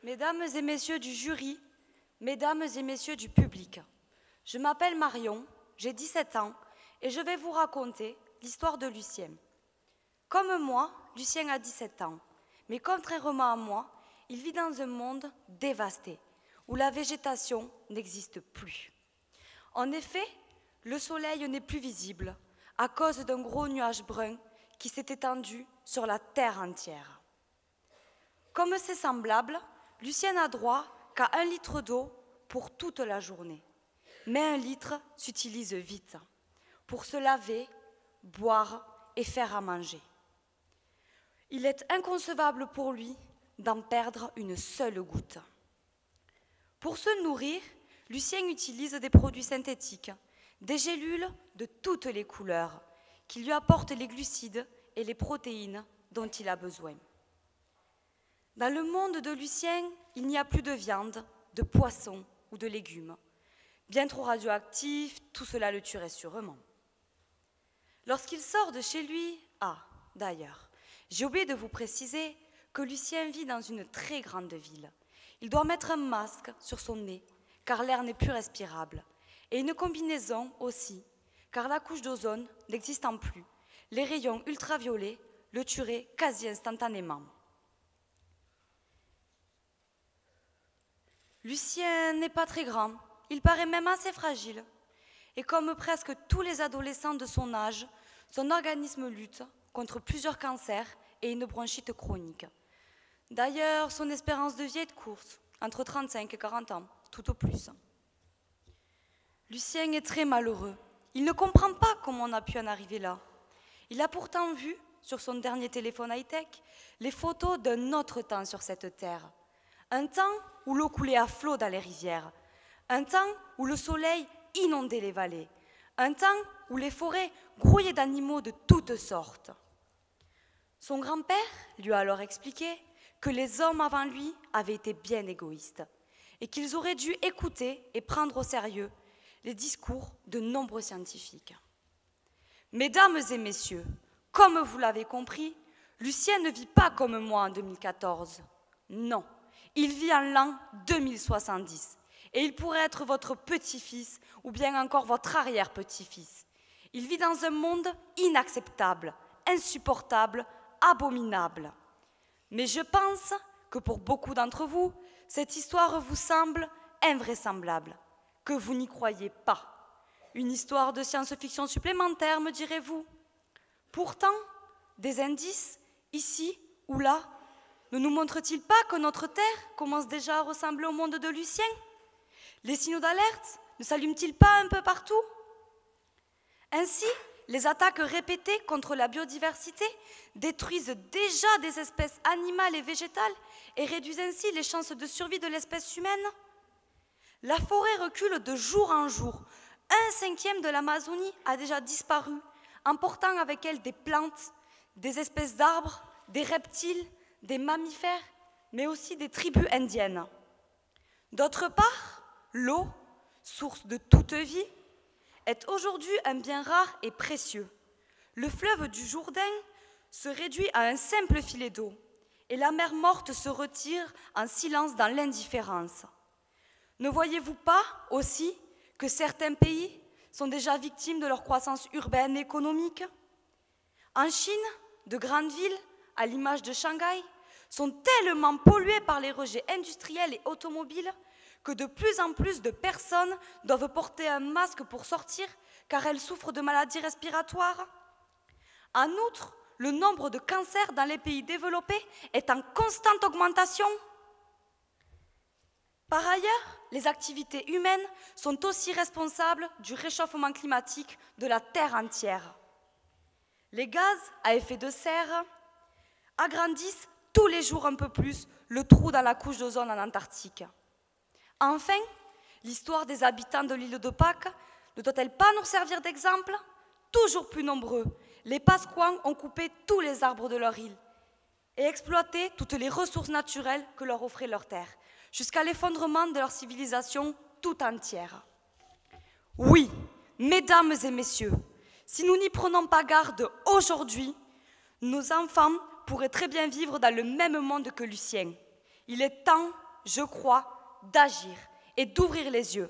Mesdames et messieurs du jury, mesdames et messieurs du public, je m'appelle Marion, j'ai 17 ans et je vais vous raconter l'histoire de Lucien. Comme moi, Lucien a 17 ans, mais contrairement à moi, il vit dans un monde dévasté, où la végétation n'existe plus. En effet, le soleil n'est plus visible à cause d'un gros nuage brun qui s'est étendu sur la terre entière. Comme ses semblables, Lucien n'a droit qu'à 1 litre d'eau pour toute la journée. Mais 1 litre s'utilise vite pour se laver, boire et faire à manger. Il est inconcevable pour lui d'en perdre une seule goutte. Pour se nourrir, Lucien utilise des produits synthétiques, des gélules de toutes les couleurs, qui lui apportent les glucides et les protéines dont il a besoin. Dans le monde de Lucien, il n'y a plus de viande, de poisson ou de légumes. Bien trop radioactif, tout cela le tuerait sûrement. Lorsqu'il sort de chez lui, d'ailleurs, j'ai oublié de vous préciser que Lucien vit dans une très grande ville. Il doit mettre un masque sur son nez, car l'air n'est plus respirable, et une combinaison aussi, car la couche d'ozone n'existant plus, les rayons ultraviolets le tueraient quasi instantanément. Lucien n'est pas très grand, il paraît même assez fragile. Et comme presque tous les adolescents de son âge, son organisme lutte contre plusieurs cancers et une bronchite chronique. D'ailleurs, son espérance de vie est courte, entre 35 et 40 ans, tout au plus. Lucien est très malheureux. Il ne comprend pas comment on a pu en arriver là. Il a pourtant vu, sur son dernier téléphone high-tech, les photos d'un autre temps sur cette terre. Un temps où l'eau coulait à flot dans les rivières. Un temps où le soleil inondait les vallées. Un temps où les forêts grouillaient d'animaux de toutes sortes. Son grand-père lui a alors expliqué que les hommes avant lui avaient été bien égoïstes et qu'ils auraient dû écouter et prendre au sérieux les discours de nombreux scientifiques. Mesdames et messieurs, comme vous l'avez compris, Lucien ne vit pas comme moi en 2014. Non, il vit en l'an 2070 et il pourrait être votre petit-fils ou bien encore votre arrière-petit-fils. Il vit dans un monde inacceptable, insupportable, abominable. Mais je pense que pour beaucoup d'entre vous, cette histoire vous semble invraisemblable, que vous n'y croyez pas. Une histoire de science-fiction supplémentaire, me direz-vous. Pourtant, des indices, ici ou là, ne nous montrent-ils pas que notre Terre commence déjà à ressembler au monde de Lucien? Les signaux d'alerte ne s'allument-ils pas un peu partout? Ainsi, les attaques répétées contre la biodiversité détruisent déjà des espèces animales et végétales et réduisent ainsi les chances de survie de l'espèce humaine. La forêt recule de jour en jour. 1/5 de l'Amazonie a déjà disparu, emportant avec elle des plantes, des espèces d'arbres, des reptiles, des mammifères, mais aussi des tribus indiennes. D'autre part, l'eau, source de toute vie, est aujourd'hui un bien rare et précieux. Le fleuve du Jourdain se réduit à un simple filet d'eau et la mer morte se retire en silence dans l'indifférence. Ne voyez-vous pas aussi que certains pays sont déjà victimes de leur croissance urbaine et économique? En Chine, de grandes villes, à l'image de Shanghai, sont tellement polluées par les rejets industriels et automobiles que de plus en plus de personnes doivent porter un masque pour sortir car elles souffrent de maladies respiratoires. En outre, le nombre de cancers dans les pays développés est en constante augmentation. Par ailleurs, les activités humaines sont aussi responsables du réchauffement climatique de la Terre entière. Les gaz à effet de serre agrandissent tous les jours un peu plus le trou dans la couche d'ozone en Antarctique. Enfin, l'histoire des habitants de l'île de Pâques ne doit-elle pas nous servir d'exemple? Toujours plus nombreux, les Pasquans ont coupé tous les arbres de leur île et exploité toutes les ressources naturelles que leur offrait leur terre, jusqu'à l'effondrement de leur civilisation tout entière. Oui, mesdames et messieurs, si nous n'y prenons pas garde aujourd'hui, nos enfants pourraient très bien vivre dans le même monde que Lucien. Il est temps je crois, d'agir et d'ouvrir les yeux.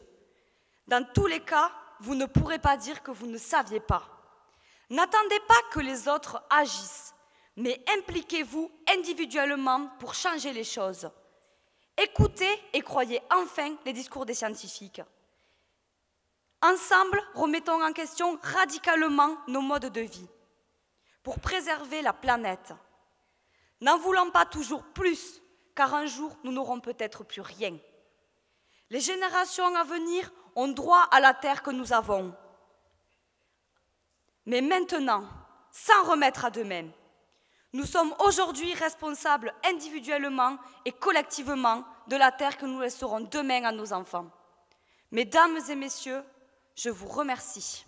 Dans tous les cas, vous ne pourrez pas dire que vous ne saviez pas. N'attendez pas que les autres agissent, mais impliquez-vous individuellement pour changer les choses. Écoutez et croyez enfin les discours des scientifiques. Ensemble, remettons en question radicalement nos modes de vie pour préserver la planète. N'en voulons pas toujours plus, car un jour, nous n'aurons peut-être plus rien. Les générations à venir ont droit à la terre que nous avons. Mais maintenant, sans remettre à demain, nous sommes aujourd'hui responsables individuellement et collectivement de la terre que nous laisserons demain à nos enfants. Mesdames et messieurs, je vous remercie.